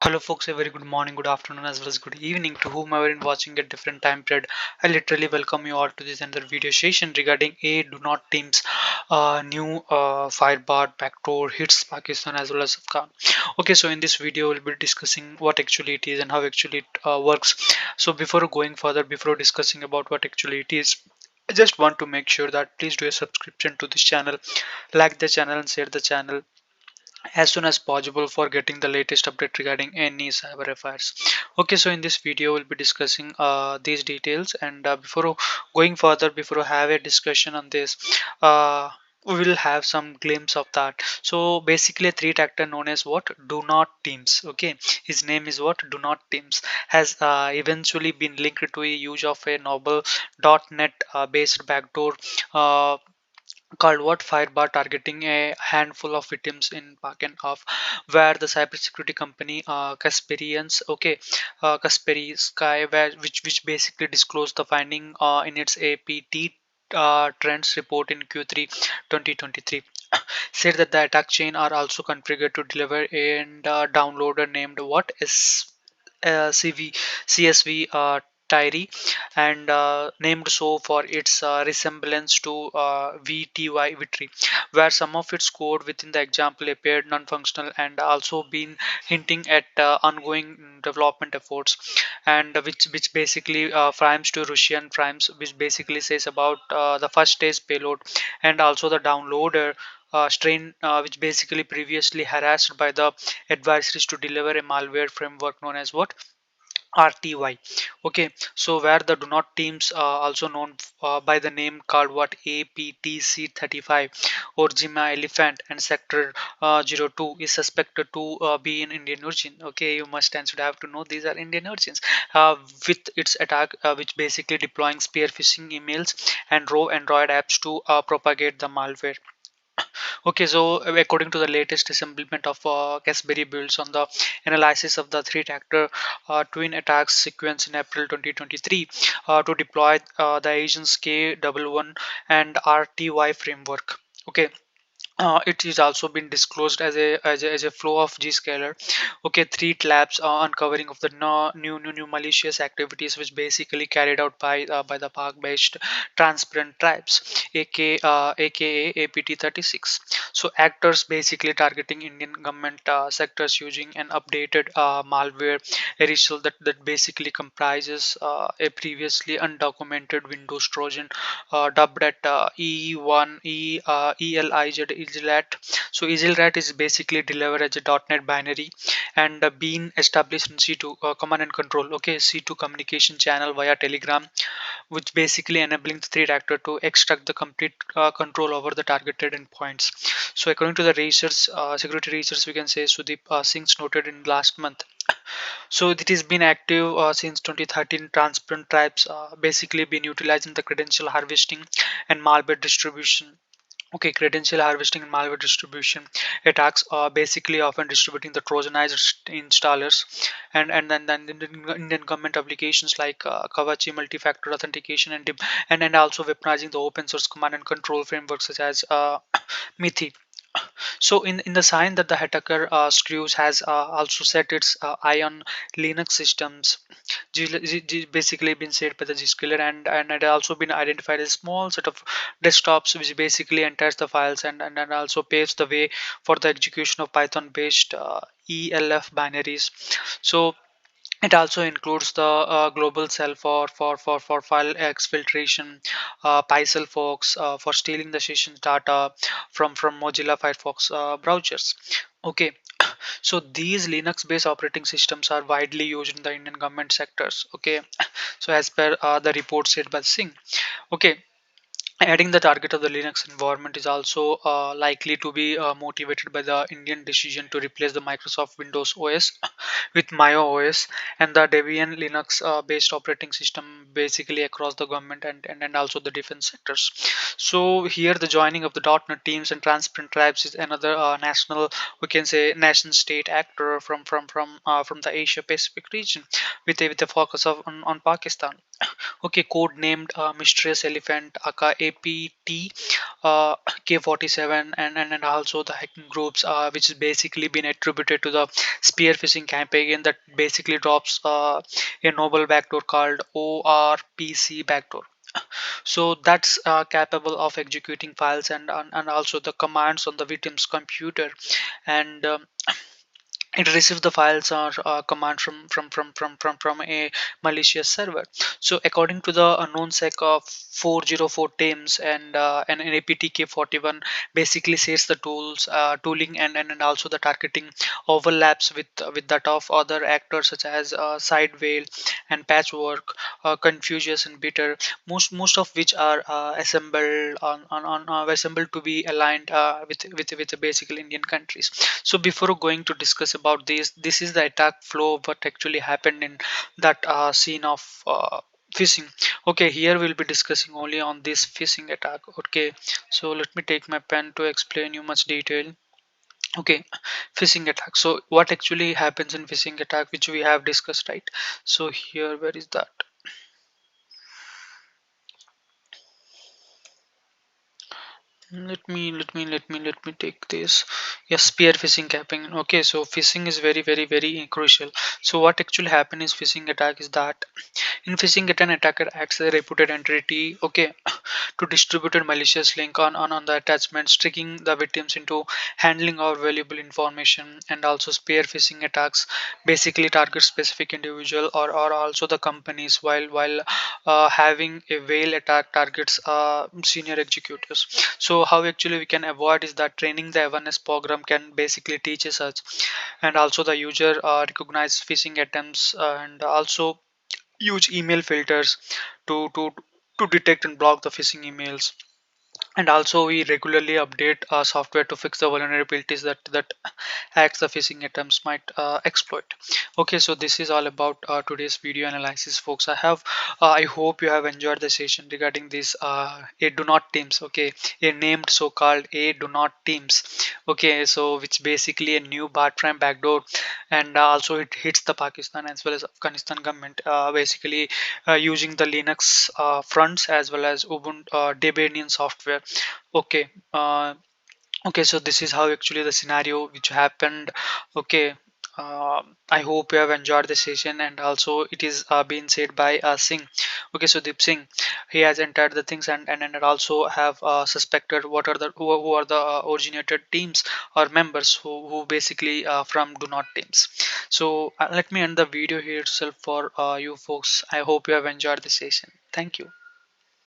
Hello folks, a very good morning, good afternoon as well as good evening to whomever is watching at different time period. I literally welcome you all to this another video session regarding a DoNot team's new Firebird backdoor hits Pakistan as well as Afghan. Okay, so in this video we'll be discussing what actually it is and how actually it works. So before going further, before discussing about what actually it is, I just want to make sure that please do a subscription to this channel, like the channel and share the channel as soon as possible for getting the latest update regarding any cyber affairs. Okay, so in this video we'll be discussing these details, and before going further, before I have a discussion on this, we will have some glimpse of that. So basically a threat actor known as what, do not teams. Okay, his name is what, do not teams, has eventually been linked to a use of a novel .NET based backdoor uh, called what, Firebar, targeting a handful of victims in Pakistan, of where the cybersecurity company Kasperi Sky, which basically disclosed the finding in its APT trends report in Q3 2023, said that the attack chain are also configured to deliver and downloader named what is CSV Tyre, and named so for its resemblance to VTY Vitri, where some of its code within the example appeared non-functional and also been hinting at ongoing development efforts, and which basically frames to Russian frames, which basically says about the first stage payload, and also the downloader strain, which basically previously harassed by the adversaries to deliver a malware framework known as what, RTY. Okay, so where the do not teams, also known by the name called what, APTC-35 or Jima Elephant and Sector 02, is suspected to be in Indian origin. Okay, you must and should have to know these are Indian origins. With its attack, which basically deploying spear phishing emails and raw Android apps to propagate the malware. Okay, so according to the latest assemblement of Casberry builds on the analysis of the three-actor twin attacks sequence in April 2023 to deploy the Asians K11 and RTY framework. Okay, it is also been disclosed as a flow of G-scalar. Okay, three labs uncovering of the new malicious activities, which basically carried out by the Pak-based transparent tribes, aka APT-36. So actors basically targeting Indian government sectors using an updated malware result that basically comprises a previously undocumented Windows Trojan dubbed at ELIZ. So EZLRAT is basically delivered as a .NET binary and being established in C2 command and control. Okay, C2 communication channel via Telegram, which basically enabling the threat actor to extract the complete control over the targeted endpoints. So according to the research, security research, we can say, so the things noted in last month. So it has been active since 2013. Transparent tribes basically been utilizing the credential harvesting and malware distribution. Okay, credential harvesting and malware distribution attacks are basically often distributing the Trojanized installers and then Indian government applications like Kavachi multi-factor authentication and also weaponizing the open source command and control frameworks such as Mithi. So in the sign that the attacker screws has also set its eye on Linux systems, basically been said by the Zscaler, and it also been identified as small set of desktops which basically enters the files and also paves the way for the execution of Python based ELF binaries. So it also includes the global cell for file exfiltration, PyCellFox for stealing the session data from Mozilla Firefox browsers. Okay, so these Linux-based operating systems are widely used in the Indian government sectors. Okay, so as per the report said by Singh. Okay, adding the target of the Linux environment is also likely to be motivated by the Indian decision to replace the Microsoft Windows OS with Mayo OS and the Debian Linux based operating system basically across the government and also the defense sectors. So here the joining of the .NET teams and transparent tribes is another national, we can say, nation state actor from the Asia Pacific region with a focus on Pakistan. Okay, code named Mysterious Elephant, aka APT uh, K47, and also the hacking groups, which is basically been attributed to the spear phishing campaign that basically drops a novel backdoor called ORPC backdoor. So that's capable of executing files and also the commands on the victim's computer, and it receives the files or command from a malicious server. So according to the known sec of 404 teams and an aptk 41 basically says the tooling and also the targeting overlaps with that of other actors such as sidewhale and patchwork, confucius and bitter, most of which are assembled assembled to be aligned with basically indian countries. So before going to discuss about this is the attack flow what actually happened in that scene of phishing. Okay, here we'll be discussing only on this phishing attack. Okay, so let me take my pen to explain you much detail. Okay, phishing attack. So what actually happens in phishing attack, which we have discussed, right? So here, where is that? Let me take this. Yes, spear phishing capping. Okay, so phishing is very crucial. So what actually happen is phishing attack is that in phishing attack, an attacker acts as a reputed entity, okay, to distribute a malicious link on the attachments, tricking the victims into handling our valuable information. And also spear phishing attacks basically target specific individual or also the companies, while having a whale attack targets senior executives. So how actually we can avoid is that training the awareness program can basically teach us, and also the user recognize phishing attempts, and also use email filters to to detect and block the phishing emails. And also we regularly update our software to fix the vulnerabilities that hacks the phishing attempts might exploit. Okay, so this is all about today's video analysis, folks. I hope you have enjoyed the session regarding this a do not teams. Okay, a named so-called a do not teams. Okay, so which basically a new part-time backdoor, and also it hits the pakistan as well as afghanistan government, basically using the linux fronts as well as ubuntu debian software. Okay, okay, so this is how actually the scenario which happened. Okay, I hope you have enjoyed the session, and also it is being said by Singh. Okay, so Deep Singh, he has entered the things, and also have suspected what are the who are the originated teams or members who basically from do not teams. So let me end the video here itself for you folks. I hope you have enjoyed the session. Thank you.